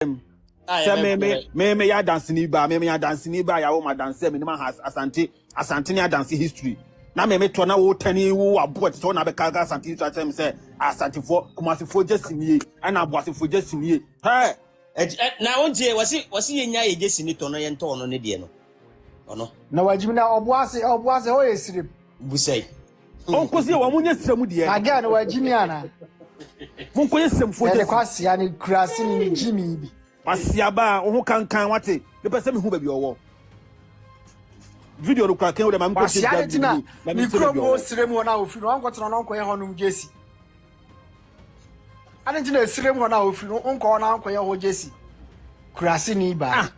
me ya dance ni ba me ya dance ni ba ya wo ma dance me ma asante ni dance history na me to na wo tani wo abo te so na be ka asante history tell me say Asantefo Kumasifo jesini ana Obuasifo jesini he na onje wasi yenya ye jesini to no ye nto no ne de no ono na wajimina Obuasi ho yesire busai onkosi wa munye siramu de aga na wajimi ana munko yesem fo jesini kwasi ya ni kurasi ni jimi bi asiaba ho kankan wate me pese me hu ba bi owo video no kwa ken wo de ma mko ti na mi promo siremu na ofiri no anko no ye honum jesi ade ti na siremu na ofiri no onko na anko ye ho jesi kurasi ni ba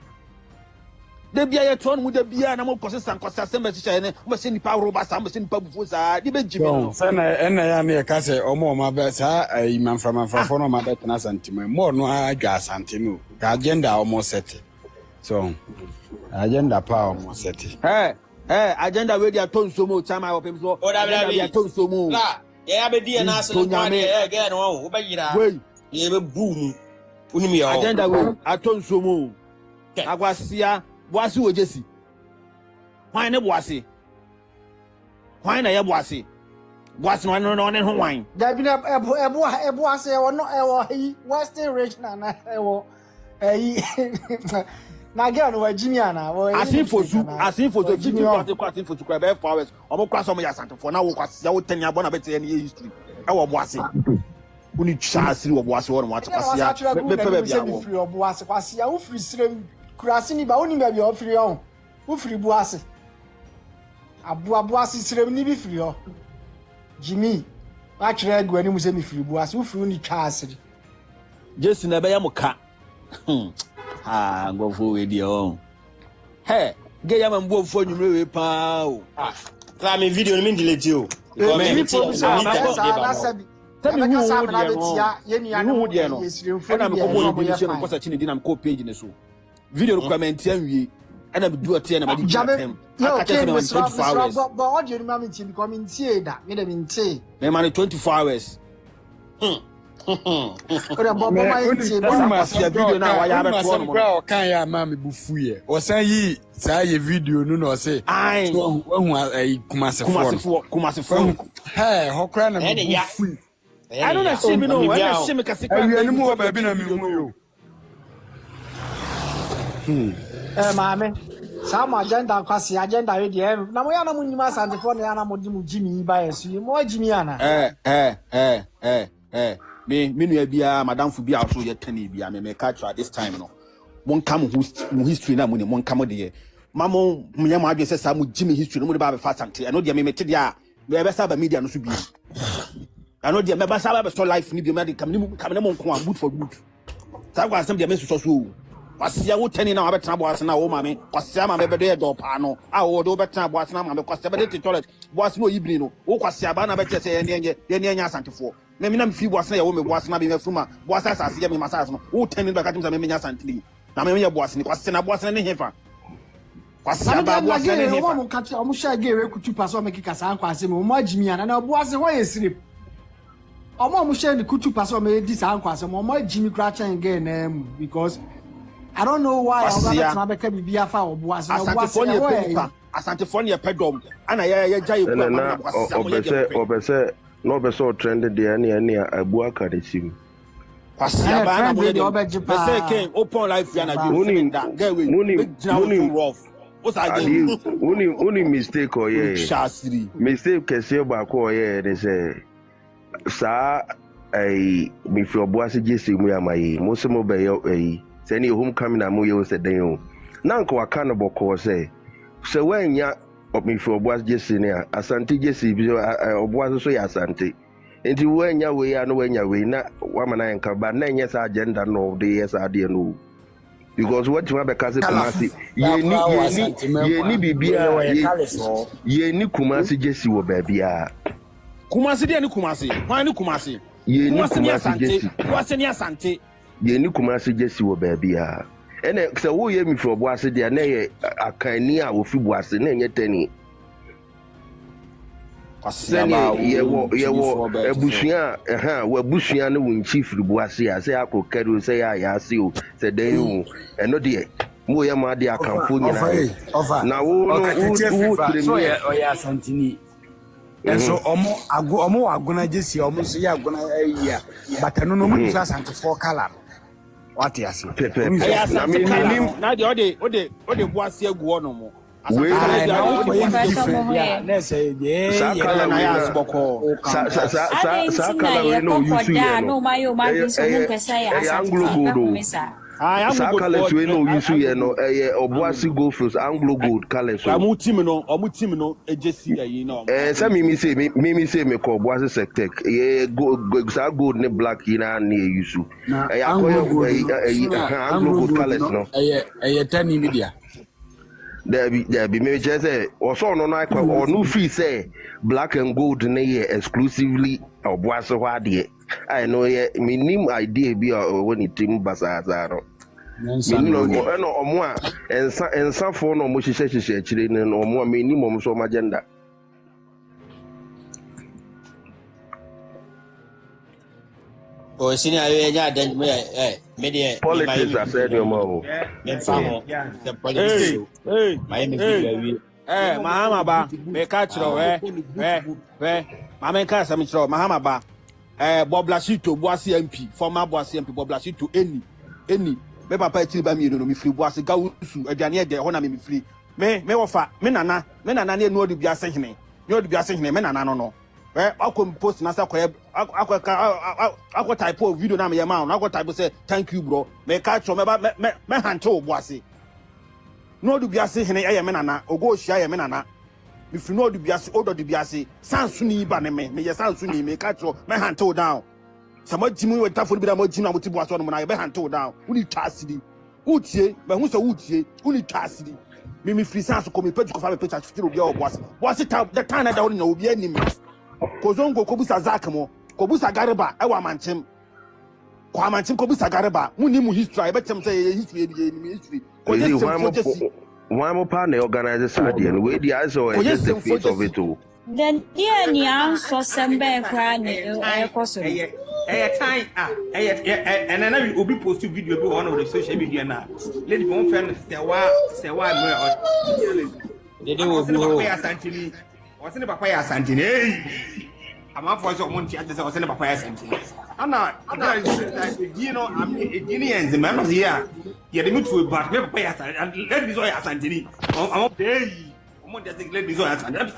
de bia ye to no mu de bia na mo kosesan kosasem be chicha ne mo se nipa roba sa mo se nipa bufo sa di be jimi no se na ena ya na ka se omo ma be sa manfrafo no ma be tena Asanteman mo no adwa Asante no agenda omo set so agenda pa omo set agenda we dia to nsomo chama wo pem so dia to nsomo la ye abedi na aso no e ge no wo be yira ye be boom unimi yo agenda we ato nsomo agwasia Boasi wo jesi hwan ne Boasi hwan na ye Boasi no ne ho hwan da bi na Boasi e no e wo yi western region na e wo na ga no wajimi ana wo asinfo jimi asinfo kwa be 4 hours omo kwa so mo ya Asantefo na wo kwasia wo tani abona bete ne history e wo Boasi uni chasiri wo Boasi wo no kwasia be pe bia wo Boasi kwasia wo free sirem kurasi ni ba oni ba bi ofiri on wo free Boasi Boasi sirem ni bi free o jimi wa kire egu ani mu se mi free Boasi wo free ni chasiri jesi na be ya muka ngofo we di on he ge ya mambo fo nyumre we pa o la me video ni mi delete o me tell me who de no na me ko mo bi ni ko sa chini di na me ko page ni so video no comment anwie ana be du ote na ma di jatem aka me 24 hours but audio ni ma me ti because me ntie da me de me ntie me ma 24 hours ora bo ma ntie ma sia video na wa ya be to no mo kan ya ma me bufu ye o san yi sa ye video no no say so wahu Kumasifo he hokra na me bufu I don't know see me no I see me kasi kwa ni mu ba bi na me hu yo mame sama agenda kwasi agenda we de na mo ya na mo nyima Asantefo na ya na mo di mu jimi ba yesu mo jimi ana me nua bia madam fu bia so ye tani bia me catch at this time no mon kam mu history na mo ni mon kam de ye mamo munya ma adwe sesa mu jimi history no mo de ba be fa Asante eno de me te de a me be sa ba media no so bi eno de me ba sa ba so life ni bi me de kam ni mo nko a good for good sa kwa asem de me so kwasia wo tani na wabetena Boasi na wo mame kwasia mame be do do pa no a wo do betena Boasi na mame kwasia be de toilet Boasi no yibni no wo kwasia ba na be tese ye nya Asantefo me na me fi Boasi na ye wo me Boasi na be me fruma Boasi asase ye me masase no wo tani be ka timsa me nya Asantefo na me ye Boasi ni kwasia na Boasi na ne hefa kwasia ba Boasi na ne hefa mo ka ti o mo sha ge we kutu pa so me kika san kwase me mo ajimi ana na Boasi ho ye sirip mo sha ni kutu pa so me di san kwase mo ajimi kra chen ge na mu because I don't know why I'm not going to be a foul. Asantefo ne pedom ana ya jai ku na obese no beso trend de ani abu aka de sim kwasia ba na mo de bese ken open life ya na bi muni uni mistake o ye mistake kese ba ko ye de say sa ai mi fi Obuasi jesi mu ya mai mo se mo be yo seni homecoming amu ye se den o na nko aka no boko se wanya Mr. Obuasi jesi ne Asante jesi bi Obuasi so ya Asante enti wanya we ya no wanya we na wamana nka ba na nya sa agenda no de yes ade no because what you be case Kumasi ye ni bibia ye ni Kumasi jesi wo ba bia Kumasi de ni Kumasi hwan ni Kumasi ye ni Kumasi jesi Kumasi ni Asante ye ni Kumasi jesi wo ba bia ene se wo ye Mr. Obuasi de na ye akani a wo fi Boasi na nye tani yewo ebusuya wa busuya no won chief Obuasi a say akokeru say ya ase o say den o eno de mo ye ma de akamfo nyina na wo so ya Asanteni enso omo agona jesi omo so ya agona ya batano no mu Asante for kala what you say na me na de ode Obuasi agu ono mo Obuasi go first Anglo gold color so team no ejesi ayi no me say me call Obuasi sector gold ne black ina na yusu Anglo gold colors no 10 media there be me just say also no or no free say black and gold na exclusively Obuasi ho ade I know minimum idea be when it team basazaro no omo a ensa for no mo hihye akire ne no omo a minimum so agenda o sini ayo nya dan me de politics I said your mom me famo the politics my me be MahamaBa me ka chiro mama ka sam chiro MahamaBa Boblashito Obuasi MP former Obuasi MP Boblashito any me papa tiri ba mi no mi free Obuasi ga usu aduane de ho na me free me wofa me nana ne no odi biase hene me nana no akom post na sa akwa type of video na me yama na akwa type say thank you bro me ka cho me hante Obuasi no odi biase hene eye me nana ogo ohia eye me nana me free no odi biase odo di biase sansu ni ba ne me ye sansu ni me ka cho me hante down sama jimu we Ntafuo bi da mo jimu amoti Obuasi no na ye be hante down uni tasidi utie me hu se utie uni tasidi me free sansu ko me page ko fa me page afiti obi Obuasi ta the time na da woni na obi anim kozongo kobusa zakamo kobusa gareba e wa manchem kwa manchem kobusa gareba muni mu history e betem say history ko why mo pa na organize Saturday and we the eyes or just the face of it all then dear ni anso sembe kwa ni e koso time and then we post video be one of the social media na lady bon friend say wa they will be Asanteni what's in the papa Asanteni I'm not for some money at the what's in the papa Asanteni Anna you know I'm a genius man of here yeah the mutual but papa Asanteni and let me so Asanteni I'm up there let me so Asanteni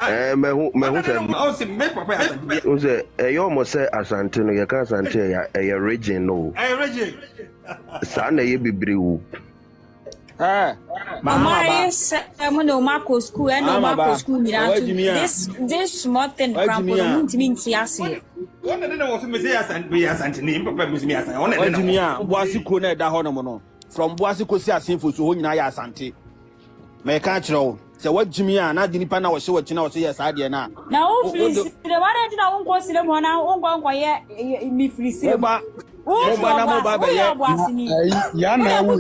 me papa Asanteni o say you almost say Asante no you can Asante ya region no region sa na ye bibrewu MahamaBa no Marco school and no Marco school this small thing from Muntiminti ase one of them was me say Asanteni papa me Asante one of them Obuasi ko na da ho no mo from Obuasi ko si asenfo so ho nyina ya Asante me ka kire se wajimi a na dinipa na wo hye wachi na wo ye sa de na o free the one that na won ko sire mo na won ko ye mi free sire ba ya na wu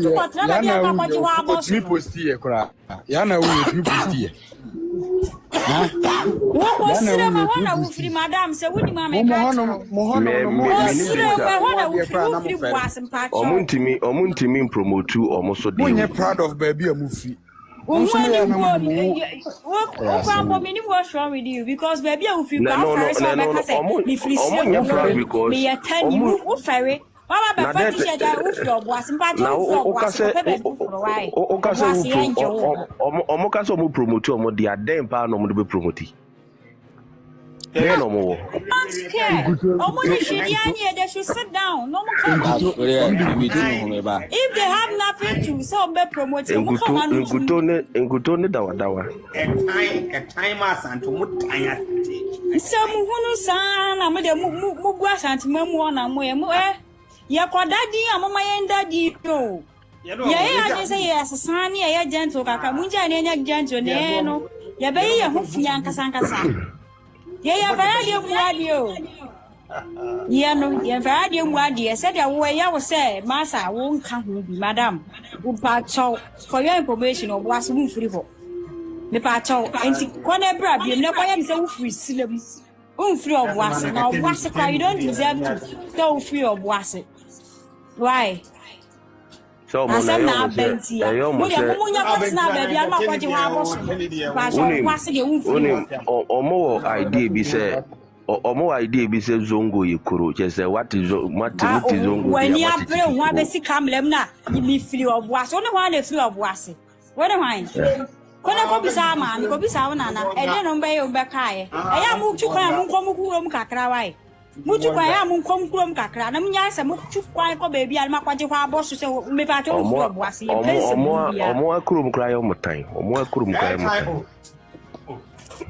me post here kra ya na wu me post here wo ko sire ma wona wu free madam se woni ma me ka free Obuasi mpacho omuntimi promote omo so dey we proud of baby amu free I'm what's with you because baby I will feel because me a 10 you ferry Mama be fetish ja Obuasi omo ka so mo promote omo dia dem pa no mo be promote no more. They should sit down. No more come. If they have nothing to say, be promoted. Ngutone dawa. A time Asante mutanya. Some who sana mo de mu gwa Asante mamu na mo ye kwadadi amama ye ndadi yo. Ye say yes sani ye gentle kaka munja ne gentle ne no. Ye be ye ho fia nkasa. Yeah, very muadio. Yeah, no, yeah, very muadio. Said that way I was say, Massa won't come, madam. Would part so for your information of what's room free for. me pa cho enti kona bra bi me kwa ya say wo free silem free Obuasi na Obuasi kwa you don't deserve to go free Obuasi why so mo na yo mo se na baby ama kwaje wa aboso pa so Obuasi de wo free omo idea bi say omo idea bi say zongo yekuro che say what is zongo when you abre ho abesi kamlem na me free Obuasi one ho na free Obuasi what am I kona ko bisa ma ko bisa wona na e de no mbe yo be kae e ya mu chukwa mu nkom kurom kakra wai mu chukwa ya mu nkom kurom kakra na munya se mu chukwa ko be bia ma kwaje kwa boso se me pa to fu Obuasi e place omo akurum kra yo mutan omo akurum kra yo mutan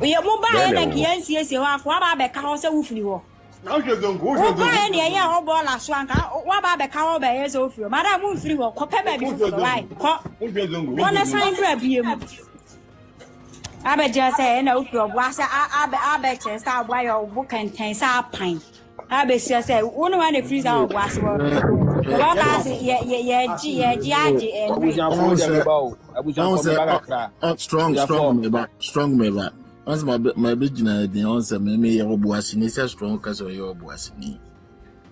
ye mu ba ye na kiansie wa kwa ba be ka ho se wu firi ho na o zongo o zongo ba ye ye ho bo la so anka wa ba be ka ho be ye se wu firi madam mu firi ho ko pe ba bi fu wai ko o zongo ko na sign bra bi mu abe just say na ufri Obuasi abe chest abwa yo book and ten sa pine abe say one one freeze Obuasi wo ka say ye strong me ba once my big na the once me ye Obuasi ni say strong ka so ye Obuasi ni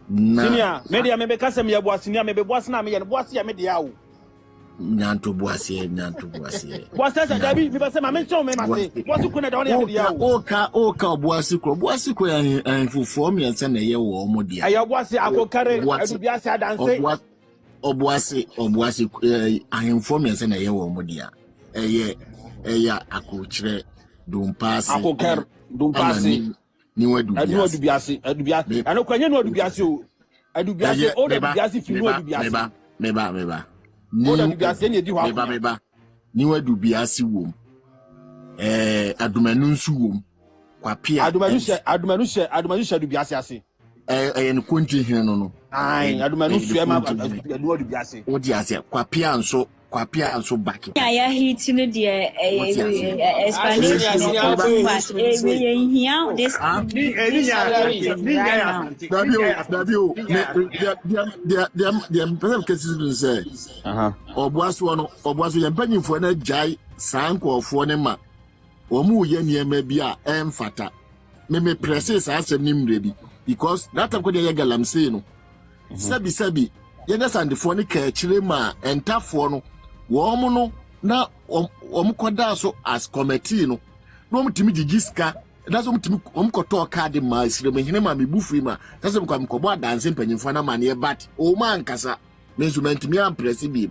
na media me be ka say me Obuasi ni me be Obuasi na me ye Obuasi ya media wo nyanto Buasi Buasi sa dabi mi ba se ma mention me ma se Buasi ko na da wona ya oka Buasi ko ya fufuo mi ense na ye wo mo dia ayo Buasi akokare adubiase adanse Obuasi ahemfo mi ense na ye wo mo dia eya akochire dumpasi akokare dumpasi ni adubiase ano kwanye no adubiase o adubiase o adubiase fi no adubiase meba meba ni wadu biasi wom adumanu nsu wom kwapia adumanu adu biasi ase en konti hin no ai adumanu su ma adu biasi odi ase kwapia nso back ya hit no de explanation this Obuasi ya mpanyimfo na jai sankofo ne ma omu ye niema bi a emfata me presse sa asem ni mrebi because that time ko de galamse no sabi ye na sandefo ne ka chire ma Ntafuo no wo no na koda so as committee no mtimi gigiska that's mtimi koto card ma isire me hine ma mebufu ma sase mkobo adanse mpanyimfo na ma ne bat o ma ankasa measurement mi ampress bi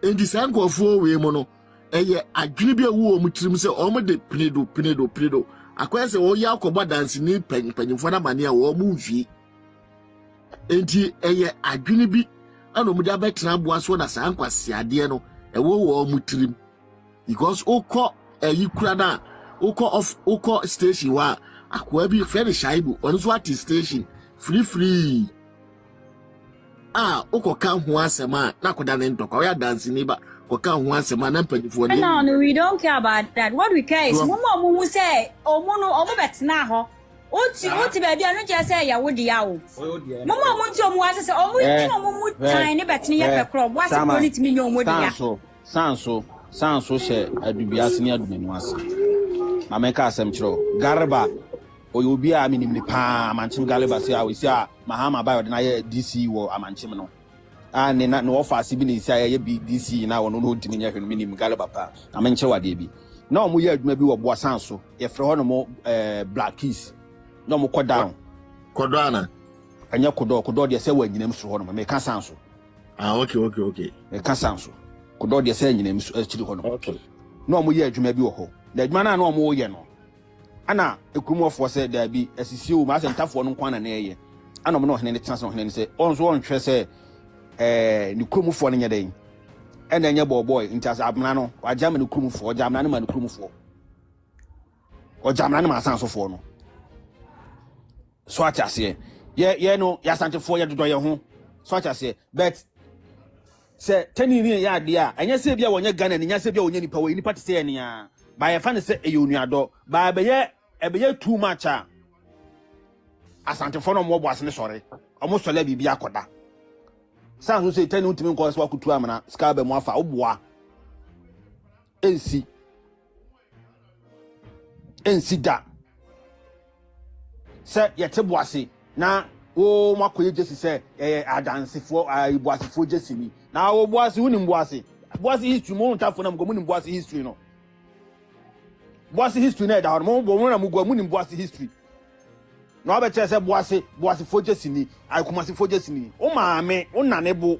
endi sankofo we mo no eye adwene bi awu o mutirim se o mo de pinedo akwese o ya kobo adanse ni mpanyimfo na ma ne wo mu mfi enti eye adwene bi ano mu da betra boaso na sankwase ade no ewo wo mutirim because okọ yikura na okọ station wa akwa bi fere shaibu onso at station free okọ kan ho asema na koda ne ntokwa ya dance ni ba ko kan ho asema na mpanifo ni no we don't care about that what we care is mo say omo betna ho Oti baby anu je say ya wodi ya wo. Mama mo nti omo asese omo tan ne betni ya pekro bo ase ko ni timi nyo omo dia. Sanso she adubiase ni adumenu ase. Mama ka asem kiro. Garba oyobi a minim ni pa amanchim Garba se a we se a MahamaBa de na ye DC wo amanchim no. Ne na no office bi ni se a ye DC na wo no ntimi nya hwenu minim Garba pa. Amanche wade bi. Na omo ye aduma bi wo bo Sanso. Ye fre ho no mo Black Keys. No mo down. Kodana. Anya kodo de se wa nyinam so ho no me ka Sanso. Okay. Me ka Sanso. Kodo de se nyinam so achiri ho no. Okay. No mo ye adwuma bi wo ho. Na adwuma na no mo ye no. Ana ekrumofo se da bi asisi o ma se Ntafuo no kwana na ye. Ana mo no hene ne tena so hene ne se onso on hwe se ni krumofo no nyeden. Ena nya boy intas abna no wajama ne krumofo wajama na ma ne krumofo. Wajama na ma Sanso fo no. So atase ye no ya Asantefo ye dodo ye ho so atase but se tani ni ya ade a anya se bia wonye Ghana ni nya se bia wonye nipa wo nipa te se ne a ba ye fa ne se eyonuado ba be ye too much a Asantefo no mo boase ne sore omo sole bibia akoda Sanso se tani utimi nko so akutu amana ska ba mu afa oboa ensi da se yete Boase na wo makoye jesi se adansefo Boasefo jesi ni na wo Boase unim Boase history mo Ntafuo na mo nim Boase history no Boase history na da mo na mo nim Boase history no abeche se Boasefo jesi ni Kumasefo jesi ni o maame o nanebo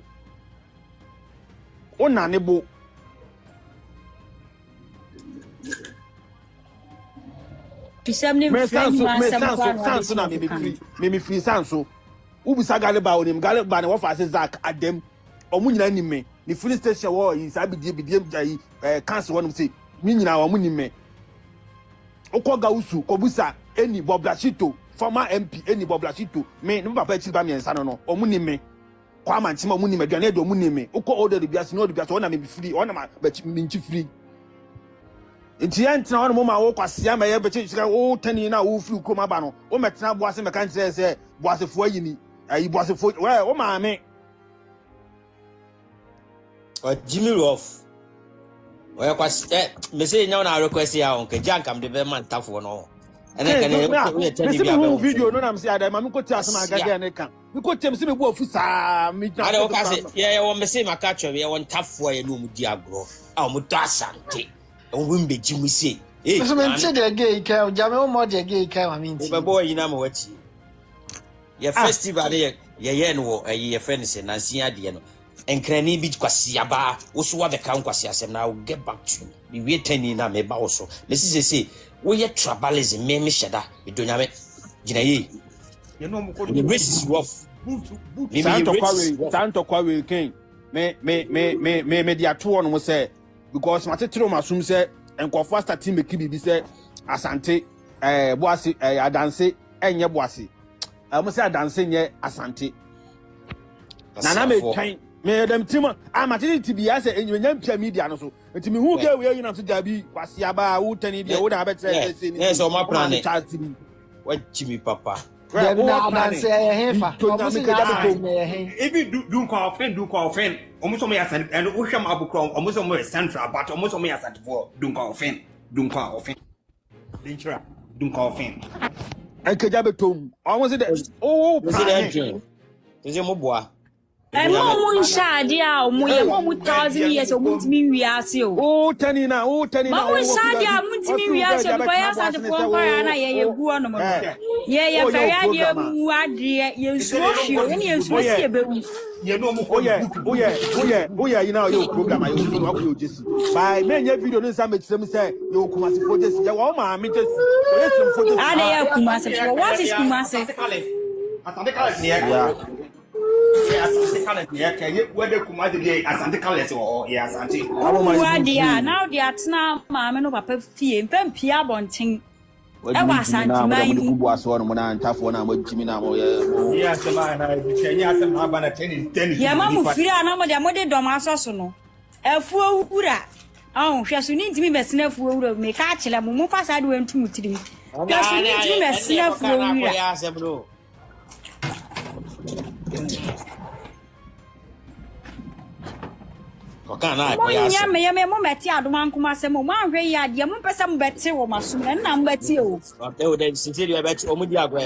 Sanso na me free Sanso ubisa Galeba onim Galeba ne wo fa se Zak Adem omunyina nime ni filling station wo yi sa bidie jai cancel wonum say mi nyina wo munime okoga usu kobusa eni Boblashito former MP eni Boblashito me no papa chi ba mi ensa no omunime kwa manchima omunime duane do omunime okọ order de biase no de biase wona me free wona ma nchi free nti entina wona mo ma wo kwasia ma ye beche chika wo tani na wo free kroma ba no wo metena Boase me kan kire se Boasefo ayini ayi Boasefo we wo ma me Jimmy Rough. Oya kwasi me say nya na request ya on ke jankam de be man Ntafuo no. Ene kan we tell me video no na me say ada ma me ko ti asema agaga ne kan. Me ko tem se me bu afusa me jan. Ada o ka say ye won me say maka twa we won Ntafuo ye no mu di agro. A mo to Asante. On win be Jimmy say. Eh. So me say de gay kai, jame o mo de gay kai ma minti. Be boy na mo wachi. Ye festival ye no ye friend say Nancy ade no. Enkrani bit kwasiaba woso wa beka nkwasi asem na will get back to you me we tani na me ba woso me say we ye tribalism me sheda me donyame gina yi ye no mo ko the race is rough Santo kwawe ken me dia to no mo say because matetro masum say enkofo start me kibibi say Asante Boase adanse enye Boase mo say adanse nye Asante na me kan me dem tima amati tibia se enyanya mpia media no so enti me hu ga we yin so dabi kwasiaba wo tani dia wo na betre se ni yes o ma plan what Jimmy papa dem na danse hefa ebi do kwa ofen omuso me Asante and wo hwam abukro omuso me central but omuso me Asante for do kwa ofen dinchira do kwa ofen enkeja betom omo se de o plan se mo boa Mo shadi a mo ye mo 1000 years o mutimi wiase o tani na mo shadi a mutimi wiase o because Asante for kwara na ye gu no mo ye feria de mu ade ye nsuo hio ye ne nsuo sie bewu ye no mo ko you know your program I you know ko jesi by me nya video no sam metrem say you Kumasefo jesi ye wo ma me jesi o ye for jesi ade ye Kumasefo what is Kumase Asante Kales yeah Asante Kales yeah ke wede Kumase dey Asante Kales o yeah Asante dia now dia tena ma me no papa fie mfam pia bonten e wa Asanteman mu Boase no na Ntafuo na mo Jimmy na mo ye yeah sema na kenya asema ba na tennis ya ma mu firi ana mo de dom asoso no afuo wura hweso ni ntimi besena afuo wura me ka kile mo fa sa de wantum tirim hweso ni ntimi besena afuo wura Okana ko ya se me mo meti adoma nkoma se mo anhwe ya de mo pese mo beti wo maso na mo beti o o de sincerely beti o mo di agwa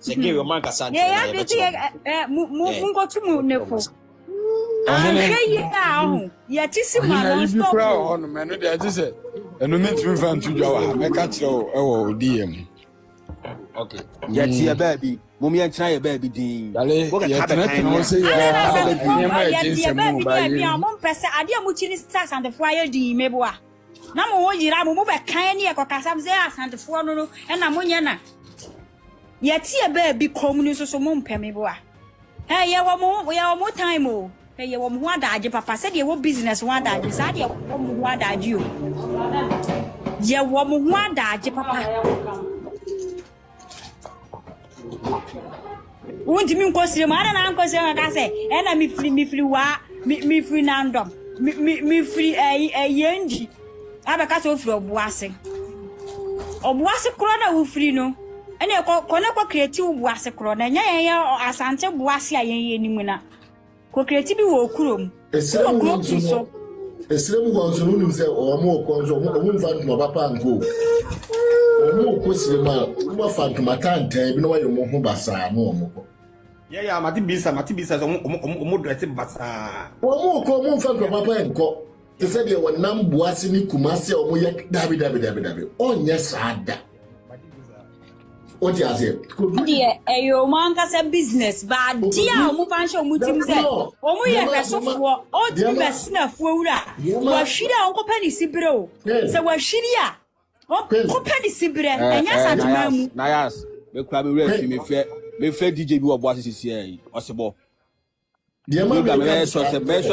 se give your man Asante ya de mo ngotu mu nefo anhwe ya ho ya tisi ma no stop o no me no de agise eno mentimi fa ntu dwa wa me ka kire o e wo odiem okay ya ti e baby mum ya ntina ye baby din wo ka ta be say ya baby mum pese ade amuchi ni Asante fo aye din meboa na mo yira mo be kan ne e kokasa say Asante fo no e na mo nya na ya ti e baby komuni so mum pe meboa ye wo mo time o ye wo mo adaje papa say de wo business wo adaje sa de wo mo adaje o ye wo mo adaje papa wonti mi nkosire ma na nkosire ka se e na mi firi wa mi firi na ndom mi firi yenji abeka so firi Obuasi kro na wo firi no ene ko na ko create Obuasi kro na nya Asante Obuasi ayen nimu na ko create bi wo kurom so Esrem gonzo no say o mo konzo o mo fantuma papa anko. O mo kwesirema mo fantuma tantan bi no wayo mo ho basa no mo. Yeah, Matibisa, omo dress basa. O mo fantuma papa anko. Te say de wonam Buasi ni Kumasi o mo ye dabi. Onye sada. What you say? Dear, a man has a business, but dear, Mufansha Mutim, Omuya Casofo, or the best snuff, was she Uncle Penny Sibro? So was she? Uncle Penny Sibra, and yes, Nayas, the crab me fair DJ Obuasi here, possible. The man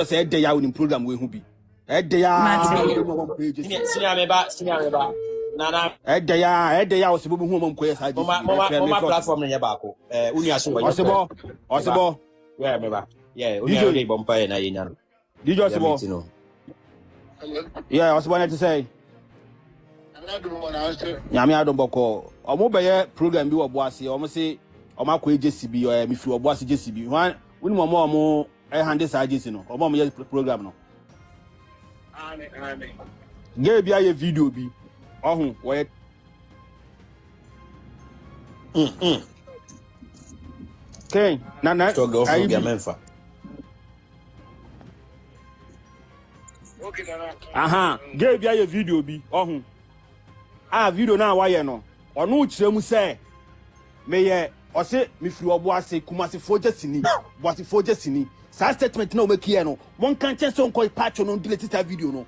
said they are in program with Hubi. They are. Nana they are also home quest. Platform in Yabako. Possible. Yeah, only bumpire na yin. Did you also? Yeah, I was wanted to say. Yami Adomboko. Or mobile program be Obuasi, almost say, or my quay JCB or if you Obuasi JCB. One, we more a hand this agency, or more program. No, gave you a video be. Oh, wait. Okay, Nana, I be a member. Gave you a video be. Oh, video now. Why you know? Or no, Chemu say, may or say, if you are Obuasi, Kumasi for Jessini, what if for Jessini? Such statement no make here no. One can't just on call patron on delete that video no.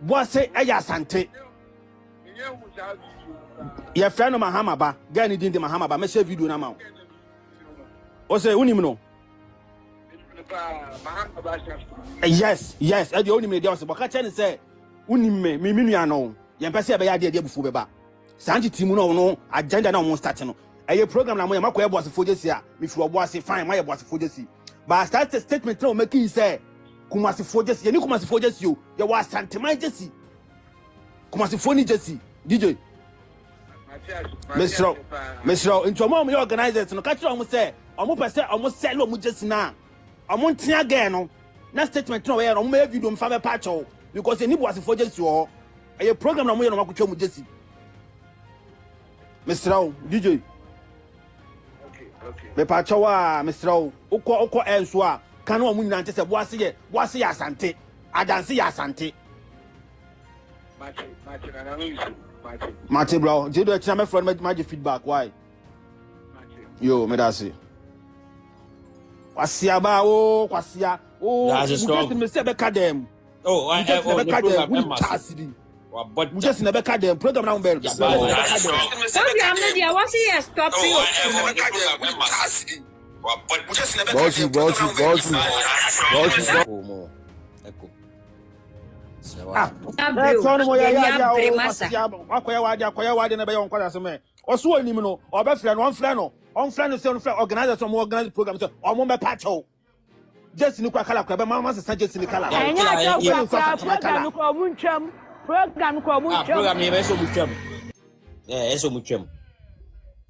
Boise Asante. Your friend of MahamaBa, Gani did the MahamaBa, message video now. Or say, Unimino. Yes, and the only media was about catching say, Unime, Mimiano, Yampasa by idea before Beba. Sanji Timuno, no, agenda no more starting. A program now, my boy was for this year, if you was a fine, my boss for this. But start the statement no making say. Kumasi for Jesse, you Kumasi for Jesse, you was Asanteman Jesse. Kumasi for Jesse, DJ. Mr. Into a moment, organizers, no catch almost say, almost sell Mujess now. I want to again. No statement no way, or maybe you don't have a patch because any was for Jesse or a program no way on Makucho Jesse. Mr. DJ. The Pachawa, Mr. Oko Elswa. Kano mu nyante se boase Asante adanse Asante Mate bro je do ekina me friend ma feedback why yo me da se kwasia ba o kwasia o just me se be kadem I be kadem but just never cut them program now bell so you am media what is stop you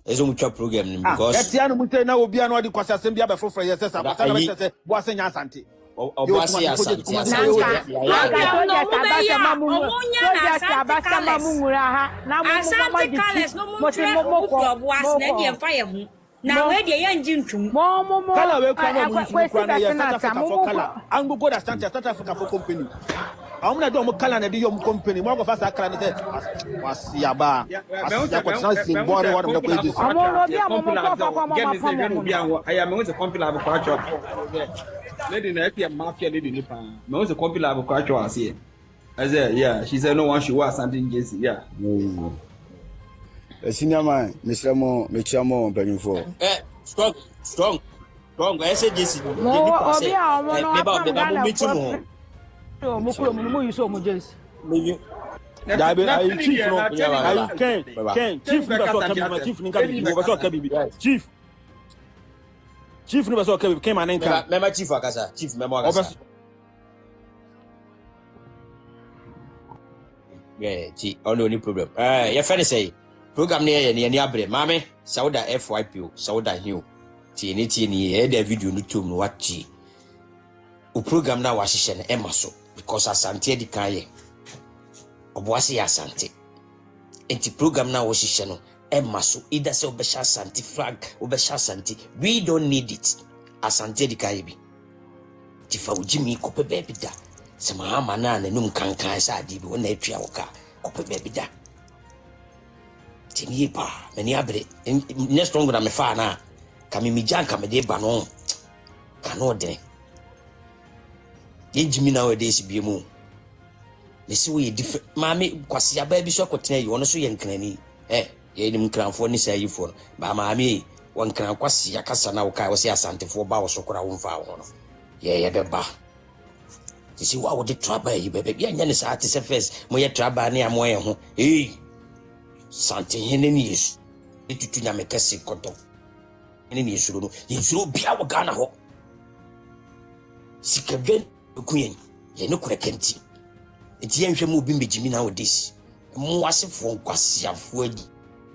Eso mucho program because Etiano mute na obi anu adi kwasa sem bia be frofre yes say boase nya Asante Obuasi Asante na we dey yanjintum kala we kwa no mu kwa na ya South Africa for kala angu go da South Africa for company amuna do mo kala na di yo mo company mo go fa sa kala na say wasiaba ya ko tsan sin bore wa na ko eji amono bia mo ko fa kwa mo bia wo aya me won company abo kwa cho lady na epia mafia lady ni pa me won company abo kwa cho ase I said yeah she said no one should was something Jesse yeah senior man Mr. Mo Mechamo Penifo strong I said Jesse mo obi a mo no apam meeting mo kuro mo use mo Jesse Dabe I chief no I Ken chief no so kabi chief ni kabi mo so kabi chief no so kabi came and nka member chief akasa chief member akasa yeah no problem your friend say program ne ye ni abre mame sauda FYPO sauda hiu tie ni e da video no tom no wachi o program na wahyehyɛ no ɛma so because Asante di kan yɛ Obuasi Asante enti program na wahyehyɛ no ɛma so either sɛ obɛhyɛ Asante flag obɛhyɛ Asante we don't need it Asante di kan yɛ bi ti fa ujimi kopɛ baabi da sɛ mahama na nanum kankan sɛ ade bi wona atwa wo ka kopɛ baabi da tini pa mani abre ne strong na me fa na kame mi janka me de ba no kano den yejimi na we de si bi mu me si we different maame kwase aba bi so akotena yi wono so ye nkrani ye nim nkranfo ni sai yifo no ba maame won kran kwase akasa na wo kai wo se Asantefo ba wo so kora wo mfa wo no ye beba si wa wo de traba yi bebe ya nya ne sa ate se first mo ye traba ne amoye ho Sante hene ni Yesu etutu nya mekase koto hene ni Yesu no Yesu bia wo Ghana ho sikadwen kuyen ye ne kura kenti enti ye nhwe mu bi mbejimi na wo desi mo asefo nkwasiafo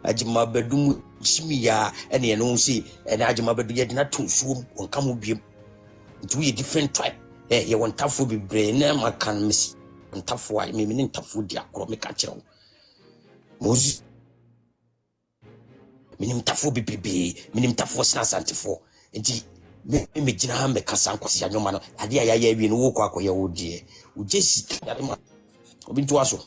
agima badum chimiya ene ye no si ene agima badu ye na tonsuom wonka mo biem nti we different tribe ye won Ntafuo bibre na makan mesi Ntafuo ai me Ntafuo di akoro me ka kire Mozi minim Ntafuo bibre minim Ntafuo sina Asantefo nti me gina me kasa nkwasi anyoma no ade ya wi no wo kwa akoye wo die ujesi yare ma obi nto aso